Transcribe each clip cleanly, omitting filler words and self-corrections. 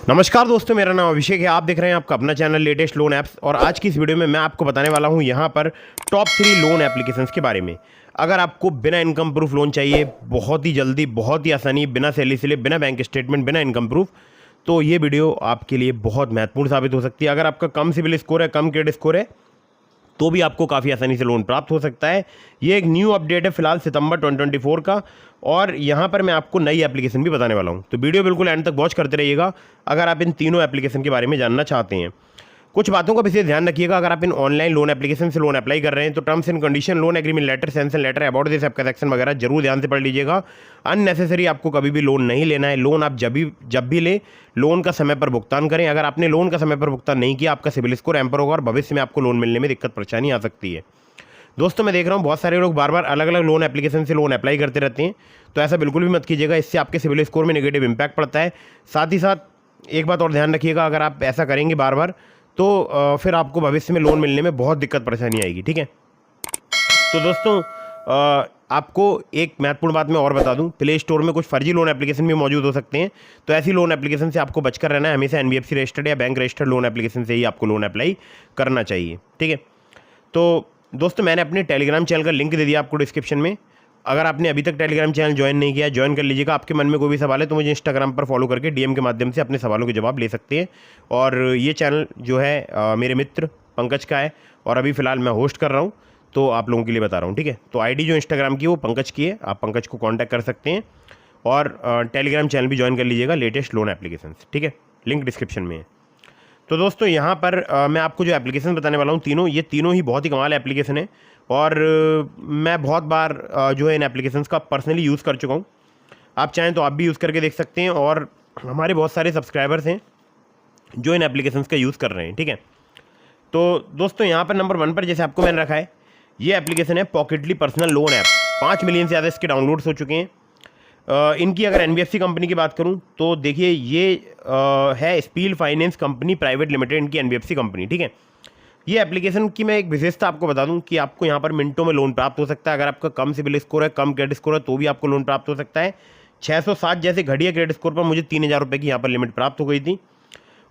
नमस्कार दोस्तों, मेरा नाम अभिषेक है। आप देख रहे हैं आपका अपना चैनल लेटेस्ट लोन ऐप्स। और आज की इस वीडियो में मैं आपको बताने वाला हूं यहां पर टॉप 3 लोन एप्लीकेशंस के बारे में। अगर आपको बिना इनकम प्रूफ लोन चाहिए, बहुत ही जल्दी, बहुत ही आसानी, बिना सैलरी स्लिप, बिना बैंक स्टेटमेंट, बिना इनकम प्रूफ, तो ये वीडियो आपके लिए बहुत महत्वपूर्ण साबित हो सकती है। अगर आपका कम सिबिल स्कोर है, कम क्रेडिट स्कोर है, तो भी आपको काफ़ी आसानी से लोन प्राप्त हो सकता है। ये एक न्यू अपडेट है फिलहाल सितंबर 2024 का, और यहाँ पर मैं आपको नई एप्लीकेशन भी बताने वाला हूँ। तो वीडियो बिल्कुल एंड तक वॉच करते रहिएगा अगर आप इन तीनों एप्लीकेशन के बारे में जानना चाहते हैं। कुछ बातों का विशेष ध्यान रखिएगा। अगर आप इन ऑनलाइन लोन एप्लीकेशन से लोन अप्लाई कर रहे हैं तो terms and condition, loan agreement letter, sanction letter, about this app का सेक्शन वगैरह जरूर ध्यान से पढ़ लीजिएगा। अननेसेसरी आपको कभी भी लोन नहीं लेना है। लोन आप जब भी ले, लोन का समय पर भुगतान करें। अगर आपने लोन का समय पर भुगतान नहीं किया, आपका सिबिल स्कोर एम्पर होगा और भविष्य में आपको लोन मिलने में दिक्कत परेशानी आ सकती है। दोस्तों, मैं देख रहा हूँ बहुत सारे लोग बार बार अलग अलग लोन एप्लीकेशन से लोन अप्लाई करते रहते हैं, तो ऐसा बिल्कुल भी मत कीजिएगा। इससे आपके सिबिल स्कोर में नेगेटिव इंपैक्ट पड़ता है। साथ ही साथ एक बात और ध्यान रखिएगा, अगर आप ऐसा करेंगे बार बार तो फिर आपको भविष्य में लोन मिलने में बहुत दिक्कत परेशानी आएगी। ठीक है, तो दोस्तों आपको एक महत्वपूर्ण बात मैं और बता दूं, प्ले स्टोर में कुछ फर्जी लोन एप्लीकेशन भी मौजूद हो सकते हैं। तो ऐसी लोन एप्लीकेशन से आपको बचकर रहना है। हमेशा एनबीएफसी रजिस्टर्ड या बैंक रजिस्टर्ड लोन एप्लीकेशन से ही आपको लोन अप्लाई करना चाहिए। ठीक है, तो दोस्तों मैंने अपने टेलीग्राम चैनल का लिंक दे दिया आपको डिस्क्रिप्शन में। अगर आपने अभी तक टेलीग्राम चैनल ज्वाइन नहीं किया, ज्वाइन कर लीजिएगा। आपके मन में कोई भी सवाल है तो मुझे इंस्टाग्राम पर फॉलो करके डीएम के माध्यम से अपने सवालों के जवाब ले सकते हैं। और ये चैनल जो है मेरे मित्र पंकज का है, और अभी फ़िलहाल मैं होस्ट कर रहा हूँ, तो आप लोगों के लिए बता रहा हूँ। ठीक है, तो आईडी जो इंस्टाग्राम की वो पंकज की है, आप पंकज को कॉन्टैक्ट कर सकते हैं। और टेलीग्राम चैनल भी ज्वाइन कर लीजिएगा, लेटेस्ट लोन एप्लीकेशन। ठीक है, लिंक डिस्क्रिप्शन में है। तो दोस्तों यहाँ पर मैं आपको जो एप्लीकेशन बताने वाला हूँ, ये तीनों ही बहुत ही कमाल एप्लीकेशन है। और मैं बहुत बार जो है इन एप्लीकेशंस का पर्सनली यूज़ कर चुका हूँ। आप चाहें तो आप भी यूज़ करके देख सकते हैं। और हमारे बहुत सारे सब्सक्राइबर्स हैं जो इन एप्लीकेशंस का यूज़ कर रहे हैं। ठीक है, तो दोस्तों यहाँ पर नंबर 1 पर जैसे आपको मैंने रखा है, ये एप्लीकेशन है पॉकेटली पर्सनल लोन ऐप। 5 मिलियन से ज़्यादा इसके डाउनलोड्स हो चुके हैं। इनकी अगर एनबीएफसी कंपनी की बात करूं तो देखिए ये है spill finance company private limited, इनकी एनबीएफसी कंपनी। ठीक है, ये एप्लीकेशन की मैं एक विशेषता आपको बता दूं कि आपको यहाँ पर मिनटों में लोन प्राप्त हो सकता है। अगर आपका कम सिबिल स्कोर है, कम क्रेडिट स्कोर है, तो भी आपको लोन प्राप्त हो सकता है। 607 जैसे घड़िया क्रेडिट स्कोर पर मुझे 3,000 रुपये की यहाँ पर लिमिट प्राप्त हो गई थी।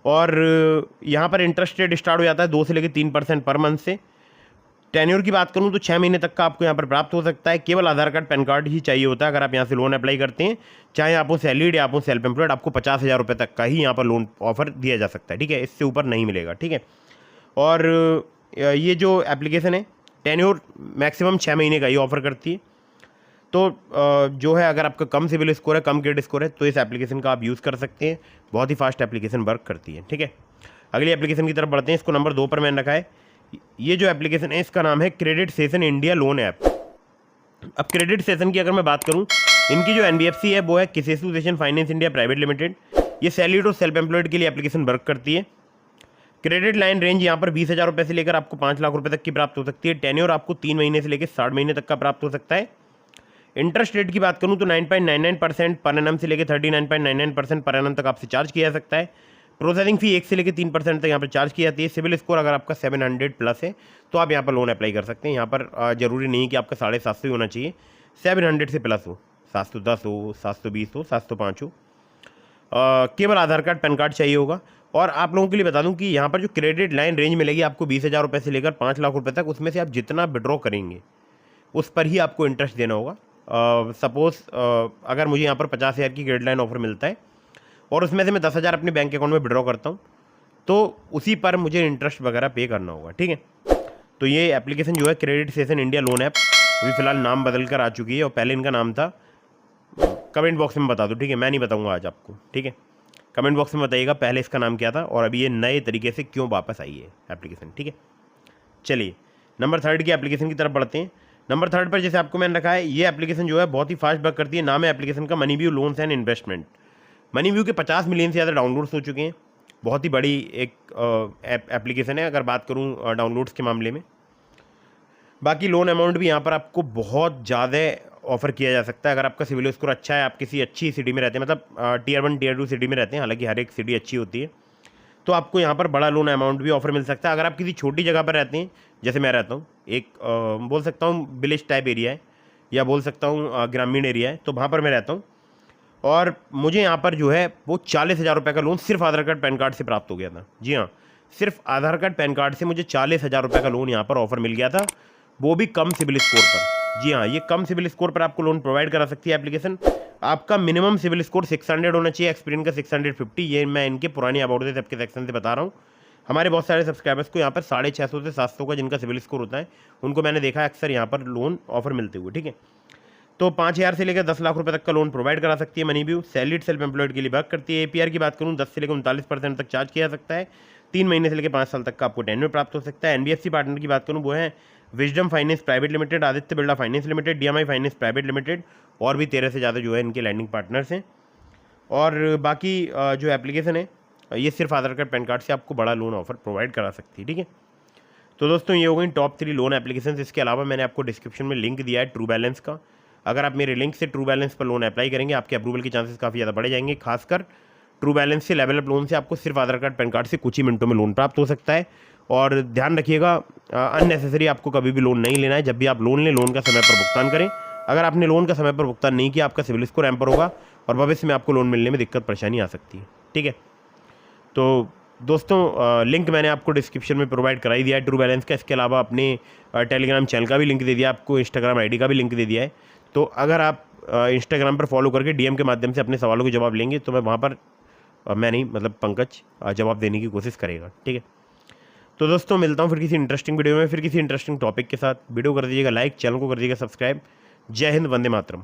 और यहाँ पर इंटरेस्ट रेट स्टार्ट हो जाता है 2 से लेकर 3% पर मंथ से। टेन्योर की बात करूं तो 6 महीने तक का आपको यहाँ पर प्राप्त हो सकता है। केवल आधार कार्ड, पैन कार्ड ही चाहिए होता है अगर आप यहाँ से लोन अप्लाई करते हैं। चाहे आप हो सैलरीड या आप हो सेल्फ एम्प्लॉयड, आपको 50,000 रुपये तक का ही यहाँ पर लोन ऑफर दिया जा सकता है। ठीक है, इससे ऊपर नहीं मिलेगा। ठीक है, और ये जो एप्लीकेशन है टेन्योर मैक्सिमम 6 महीने का ही ऑफर करती है। तो जो है अगर आपका कम सिबिल स्कोर है, कम क्रेडिट स्कोर है, तो इस एप्लीकेशन का आप यूज़ कर सकते हैं। बहुत ही फास्ट एप्लीकेशन वर्क करती है। ठीक है, अगली एप्लीकेशन की तरफ बढ़ते हैं। इसको नंबर 2 पर मैंने रखा है। ये जो एप्लीकेशन है इसका नाम है credit session India loan app. अब क्रेडिट सेशन की अगर मैं बात करूं, इनकी जो एनबीएफसी है वो है Kisetsu Saison finance India private limited. ये सैलरीड और सेल्फ एम्प्लॉयड के लिए एप्लीकेशन वर्क करती है। क्रेडिट लाइन रेंज यहाँ पर 20,000 रुपये से लेकर आपको 5 लाख रुपये तक की प्राप्त हो सकती है। टेन्योर आपको 3 महीने से लेकर 60 महीने तक का प्राप्त हो सकता है। इंटरेस्ट रेट की बात करूँ तो 9.99% पर एनम से लेकर 39.99% पर एनम तक आपसे चार्ज किया जा सकता है। प्रोसेसिंग फी 1 से लेकर 3% तक यहाँ पर चार्ज की जाती है। सिविल स्कोर अगर आपका 700 प्लस है तो आप यहाँ पर लोन अप्लाई कर सकते हैं। यहाँ पर जरूरी नहीं कि आपका 750 ही होना चाहिए, 700 से प्लस हो, 710 हो, 720 हो, 705 हो। केवल आधार कार्ड, पैन कार्ड चाहिए होगा। और आप लोगों के लिए बता दूं कि यहाँ पर जो क्रेडिट लाइन रेंज मिलेगी आपको 20,000 रुपये से लेकर 5 लाख रुपये तक, उसमें से आप जितना विड्रॉ करेंगे उस पर ही आपको इंटरेस्ट देना होगा। सपोज़ अगर मुझे यहाँ पर 50,000 की क्रेडिट लाइन ऑफर मिलता है और उसमें से मैं 10,000 अपने बैंक अकाउंट में विड्रॉ करता हूँ, तो उसी पर मुझे इंटरेस्ट वगैरह पे करना होगा। ठीक है, तो ये एप्लीकेशन जो है credit session India loan app, अभी फ़िलहाल नाम बदल कर आ चुकी है। और पहले इनका नाम था, कमेंट बॉक्स में बता दो। ठीक है, मैं नहीं बताऊँगा आज आपको। ठीक है, कमेंट बॉक्स में बताइएगा पहले इसका नाम क्या था और अभी ये नए तरीके से क्यों वापस आई है एप्लीकेशन। ठीक है, चलिए नंबर 3 की एप्लीकेशन की तरफ बढ़ते हैं। नंबर 3 पर जैसे आपको मैंने रखा है, ये एप्लीकेशन जो है बहुत ही फास्ट वर्क करती है। नाम है एप्लीकेशन का money view loans and investment. Money view के 50 मिलियन से ज़्यादा डाउनलोड्स हो चुके हैं। बहुत ही बड़ी एक एप्लीकेशन है अगर बात करूं डाउनलोड्स के मामले में। बाकी लोन अमाउंट भी यहाँ पर आपको बहुत ज़्यादा ऑफर किया जा सकता है अगर आपका सिविल स्कोर अच्छा है, आप किसी अच्छी सिटी में रहते हैं, मतलब टियर 1 टियर 2 सिटी में रहते हैं, हालांकि हर एक सिटी अच्छी होती है, तो आपको यहाँ पर बड़ा लोन अमाउंट भी ऑफर मिल सकता है। अगर आप किसी छोटी जगह पर रहते हैं, जैसे मैं रहता हूँ, एक बोल सकता हूँ विलेज टाइप एरिया है या बोल सकता हूँ ग्रामीण एरिया है, तो वहाँ पर मैं रहता हूँ, और मुझे यहाँ पर जो है वो 40,000 रुपये का लोन सिर्फ आधार कार्ड पैन कार्ड से प्राप्त हो गया था। जी हाँ, सिर्फ आधार कार्ड पैन कार्ड से मुझे 40,000 रुपये का लोन यहाँ पर ऑफर मिल गया था, वो भी कम सिबिल स्कोर पर। जी हाँ, ये कम सिबिल स्कोर पर आपको लोन प्रोवाइड करा सकती है एप्लीकेशन। आपका मिनिमम सिबिल स्कोर 600 होना चाहिए, एक्सपीरियंस का 650। ये मैं इनके पुरानी अबाउट दिस ऐप के सेक्शन से बता रहा हूँ। हमारे बहुत सारे सब्सक्राइबर्स को यहाँ पर 650 से 700 का जिनका सिबिल स्कोर होता है, उनको मैंने देखा है अक्सर यहाँ पर लोन ऑफर मिलते हुए। ठीक है, तो 5,000 से लेकर 10 लाख रुपए तक का लोन प्रोवाइड करा सकती है money view. Salaried self employed के लिए वर्क करती है। एपीआर की बात करूँ 10 से लेकर 39% तक चार्ज किया जा सकता है। 3 महीने से लेकर 5 साल तक का आपको टेन्योर प्राप्त हो सकता है। एनबीएफसी पार्टनर की बात करूँ वो है wisdom finance private limited, Aditya Birla finance limited, DMI finance private limited, और भी 13 से ज़्यादा जो है इनके लैंडिंग पार्टनर्स हैं। और बाकी जो एप्लीकेशन है ये सिर्फ आधार कार्ड पैन कार्ड से आपको बड़ा लोन ऑफर प्रोवाइड करा सकती है। ठीक है, तो दोस्तों ये हो गई टॉप 3 लोन एप्लीकेशन। इसके अलावा मैंने आपको डिस्क्रिप्शन में लिंक दिया है ट्रू बैलेंस का। अगर आप मेरे लिंक से ट्रू बैलेंस पर लोन अप्लाई करेंगे, आपके अप्रूवल के चांसेस काफ़ी ज़्यादा बढ़ जाएंगे। खासकर ट्रू बैलेंस से लेवल अप लोन से आपको सिर्फ आधार कार्ड पैन कार्ड से कुछ ही मिनटों में लोन प्राप्त हो सकता है। और ध्यान रखिएगा, अननेसेसरी आपको कभी भी लोन नहीं लेना है। जब भी आप लोन लें, लोन का समय पर भुगतान करें। अगर आपने लोन का समय पर भुगतान नहीं किया, आपका सिबिल स्कोर हैम्पर होगा और भविष्य में आपको लोन मिलने में दिक्कत परेशानी आ सकती है। ठीक है, तो दोस्तों लिंक मैंने आपको डिस्क्रिप्शन में प्रोवाइड करा ही दिया है ट्रू बैलेंस का। इसके अलावा अपने टेलीग्राम चैनल का भी लिंक दे दिया आपको, इंस्टाग्राम आईडी का भी लिंक दे दिया है। तो अगर आप इंस्टाग्राम पर फॉलो करके डीएम के माध्यम से अपने सवालों के जवाब लेंगे तो मैं वहाँ पर मैं नहीं मतलब पंकज जवाब देने की कोशिश करेगा। ठीक है, तो दोस्तों मिलता हूँ फिर किसी इंटरेस्टिंग वीडियो में, फिर किसी इंटरेस्टिंग टॉपिक के साथ। वीडियो कर दीजिएगा लाइक, चैनल को कर दीजिएगा सब्सक्राइब। जय हिंद, वंदे मातरम।